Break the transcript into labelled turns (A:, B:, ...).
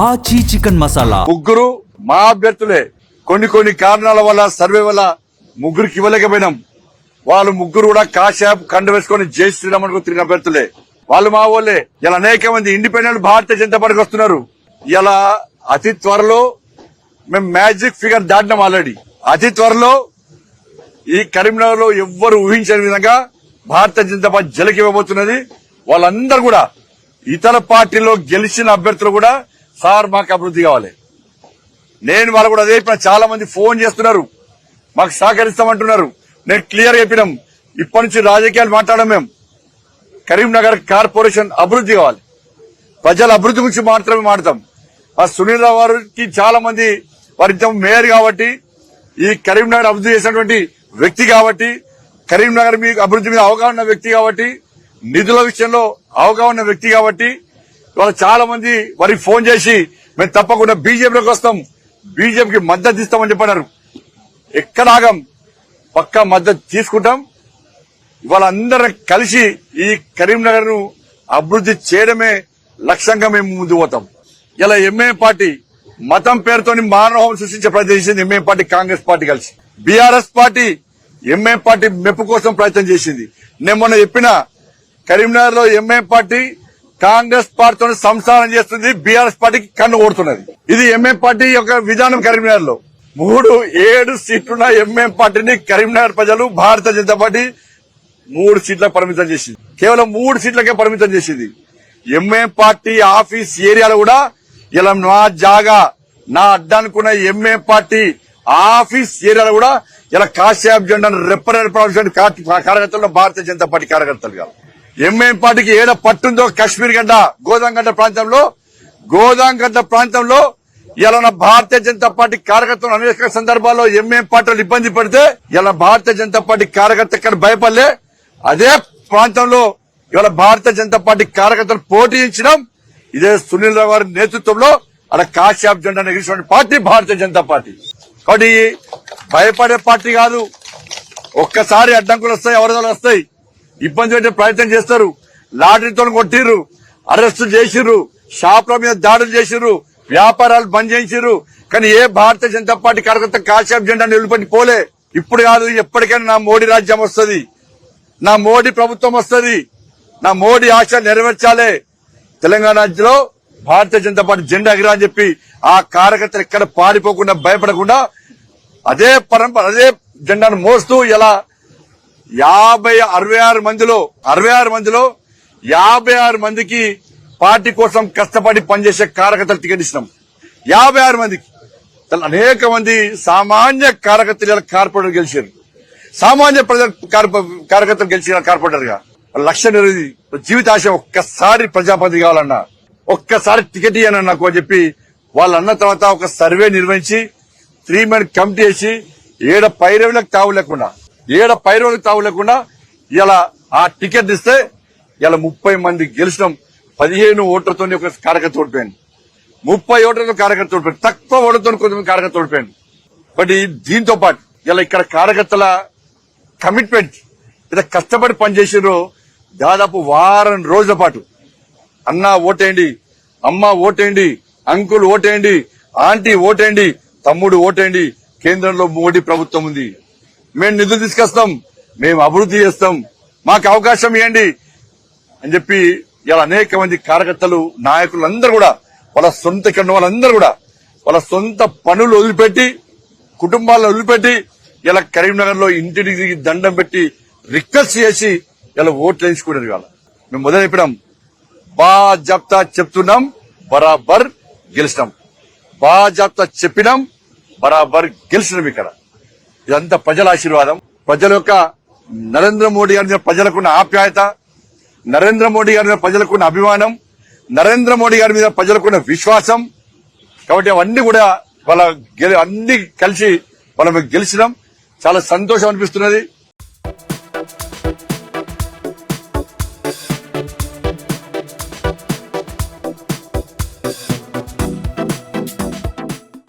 A: ఆచి చికెన్ మసాలా.
B: ముగ్గురు మా అభ్యర్థులే. కొన్ని కారణాల వల్ల సర్వే వల్ల ముగ్గురికి ఇవ్వలేకపోయినాం. వాళ్ళు ముగ్గురు కూడా కాశాప్ కండ వేసుకొని జై శ్రీరామ్ అనుకుని తిరిగిన అభ్యర్థులే. వాళ్ళు మా వాళ్ళే. ఇలా అనేక మంది ఇండిపెండెంట్ భారతీయ జనతా పార్టీకి వస్తున్నారు. ఇలా అతి త్వరలో మేము మ్యాజిక్ ఫిగర్ దాటినాం ఆల్రెడీ. అతి త్వరలో ఈ కరీంనగర్ లో ఎవ్వరు ఊహించని విధంగా భారతీయ జనతా పార్టీ జలకివ్వబోతున్నది. వాళ్ళందరూ కూడా ఇతర పార్టీలో గెలిచిన అభ్యర్థులు కూడా సార్ మాకు అభివృద్ధి కావాలి. నేను వాళ్ళు కూడా అదే చాలా మంది ఫోన్ చేస్తున్నారు, మాకు సహకరిస్తామంటున్నారు. నేను క్లియర్ చెప్పినాం, ఇప్పటి నుంచి రాజకీయాలు మాట్లాడడం. మేము కరీంనగర్ కార్పొరేషన్ అభివృద్ధి కావాలి, ప్రజల అభివృద్ధి గురించి మాత్రమే మాట్లాడతాం. ఆ సునీల్ రావు గారికి చాలా మంది వారి మేయర్ కాబట్టి, ఈ కరీంనగర్ అభివృద్ధి చేసినటువంటి వ్యక్తి కాబట్టి, కరీంనగర్ మీ అభివృద్ధి మీద అవగాహన వ్యక్తి కాబట్టి, నిధుల విషయంలో అవగాహన వ్యక్తి కాబట్టి ఇవాళ చాలా మంది వారికి ఫోన్ చేసి మేము తప్పకుండా బీజేపీలోకి వస్తాం, బీజేపీకి మద్దతు ఇస్తామని చెప్పన్నారు. ఎక్కడ ఆగం, పక్కా మద్దతు తీసుకుంటాం. ఇవాళ అందరం కలిసి ఈ కరీంనగర్ ను అభివృద్ధి చేయడమే లక్ష్యంగా మేము ముందు పోతాం. ఇలా ఎంఐఎం పార్టీ మతం పేరుతోని మానవహం సృష్టించే ప్రయత్నం చేసింది. ఎంఐఎం పార్టీ కాంగ్రెస్ పార్టీ కలిసి, బీఆర్ఎస్ పార్టీ ఎంఐఎం పార్టీ మెప్పు కోసం ప్రయత్నం చేసింది. నేను మొన్న చెప్పిన కరీంనగర్ లో ఎంఐఎం పార్టీ కాంగ్రెస్ పార్టీతో సంసారం చేస్తుంది, బీఆర్ఎస్ పార్టీకి కన్ను కొడుతున్నది. ఇది ఎంఐఎం పార్టీ యొక్క విధానం. కరీంనగర్ లో 7 సీట్లున్న ఎంఐఎం పార్టీని కరీంనగర్ ప్రజలు భారతీయ జనతా పార్టీ 3 సీట్లకు పరిమితం చేసింది. కేవలం 3 సీట్లకే పరిమితం చేసింది. ఎంఐఎం పార్టీ ఆఫీస్ ఏరియాలో కూడా ఇలా నా జాగా నా అడ్డానుకున్న ఎంఐఎం పార్టీ ఆఫీస్ ఏరియాలో కూడా ఇలా కాశ్యాప్ జెండాను రెప్పరెప్ప కార్యకర్తలు భారతీయ జనతా పార్టీ కార్యకర్తలు కాదు. ఎంఐఎం పార్టీకి ఏడ పట్టుందో కాశ్మీర్ గడ్డ గోదాంగడ్డ ప్రాంతంలో ఇలా భారతీయ జనతా పార్టీ కార్యకర్తలు అనేక సందర్భాల్లో ఎంఐఎం పార్టీలు ఇబ్బంది పడితే ఇలా భారతీయ జనతా పార్టీ కార్యకర్త ఇక్కడ భయపడలే. అదే ప్రాంతంలో ఇవాళ భారతీయ జనతా పార్టీ కార్యకర్తలు పోటీ ఇచ్చడం. ఇదే సునీల్ రావు గారి నేతృత్వంలో అలా కాశ్యాప్ జెండా ఎగిరిన పార్టీ భారతీయ జనతా పార్టీ. కాబట్టి భయపడే పార్టీ కాదు. ఒక్కసారి అడ్డంకులు వస్తాయి, అవరోధాలు వస్తాయి, ఇబ్బంది పెట్టే ప్రయత్నం చేస్తారు. లాటరీతో కొట్టిర్రు, అరెస్టు చేసిర్రు, షాపుల మీద దాడులు చేసిర్రు, వ్యాపారాలు బంద్ చేసిర్రు. కానీ ఏ భారతీయ జనతా పార్టీ కార్యకర్త కాశ్యాప్ జెండా నిలబెట్టి పోలే. ఇప్పుడు కాదు, ఎప్పటికైనా నా మోడీ రాజ్యం వస్తుంది, నా మోడీ ప్రభుత్వం వస్తుంది, నా మోడీ ఆశ నెరవేర్చాలి. తెలంగాణ రాజ్యంలో భారతీయ జనతా పార్టీ జెండా ఎగిరా అని చెప్పి ఆ కార్యకర్తలు ఎక్కడ పారిపోకుండా భయపడకుండా అదే పరంపర అదే జెండాను మోస్తూ ఇలా 66 మందిలో 56 మందికి పార్టీ కోసం కష్టపడి పనిచేసే కార్యకర్తలు టికెట్ ఇచ్చినాం. 56 మందికి. అనేక మంది సామాన్య కార్యకర్తలు కార్పొరేటర్ గెలిచారు, సామాన్య ప్రజల కార్యకర్తలు గెలిచిన కార్పొరేటర్ గా. 1,20,000 జీవితాశ. ఒక్కసారి ప్రజాపతి కావాలన్నా, ఒక్కసారి టికెట్ ఇయ్యను నాకు అని చెప్పి వాళ్ళు అన్న తర్వాత ఒక సర్వే నిర్వహించి 3 మెన్ కమిటీ వేసి ఏడ పైరవులకు తావు లేకుండా ఇలా ఆ టికెట్ ఇస్తే ఇలా 30 మంది గెలిచినాం. 15 ఓట్లతో ఒక కార్యకర్త ఓడిపోయాను, 30 ఓట్లతో కార్యకర్త ఓడిపోయాను, తక్కువ ఓట్లతో కొంతమంది కార్యకర్త ఓడిపోయాను. బట్ దీంతో పాటు ఇలా ఇక్కడ కార్యకర్తల కమిట్మెంట్ ఇలా కష్టపడి పనిచేసారు. దాదాపు వారం రోజుల పాటు అన్న ఓటేయండి, అమ్మ ఓటేయండి, అంకుల్ ఓటేయండి, ఆంటీ ఓటేయండి, తమ్ముడు ఓటేయండి, కేంద్రంలో మోడీ ప్రభుత్వం ఉంది, మేము నిధులు తీసుకొస్తాం, మేము అభివృద్ధి చేస్తాం, మాకు అవకాశం ఇవ్వండి అని చెప్పి ఇలా అనేక మంది కార్యకర్తలు నాయకులందరూ కూడా వాళ్ళ సొంత వాళ్ళందరూ కూడా వాళ్ళ సొంత పనులు వదిలిపెట్టి కుటుంబాలను వదిలిపెట్టి ఇలా కరీంనగర్ లో ఇంటికి దండం పెట్టి రిక్వెస్ట్ చేసి ఇలా ఓట్లు వేయించుకున్నారు. ఇవాళ మేము మొదలు చెప్పినాం, బాజాప్తా చెప్తున్నాం, బరాబర్ గెలిచినాం, బాజాప్తా చెప్పినాం, బరాబర్ గెలిచినాం. ఇక్కడ ఇదంతా ప్రజల ఆశీర్వాదం, ప్రజల యొక్క నరేంద్ర మోడీ గారి మీద ప్రజలకున్న ఆప్యాయత, నరేంద్ర మోడీ గారి మీద ప్రజలకున్న అభిమానం, నరేంద్ర మోడీ గారి మీద ప్రజలకున్న విశ్వాసం. కాబట్టి అవన్నీ కూడా వాళ్ళ అన్ని కలిసి మనం గెలిచినాం. చాలా సంతోషం అనిపిస్తున్నది.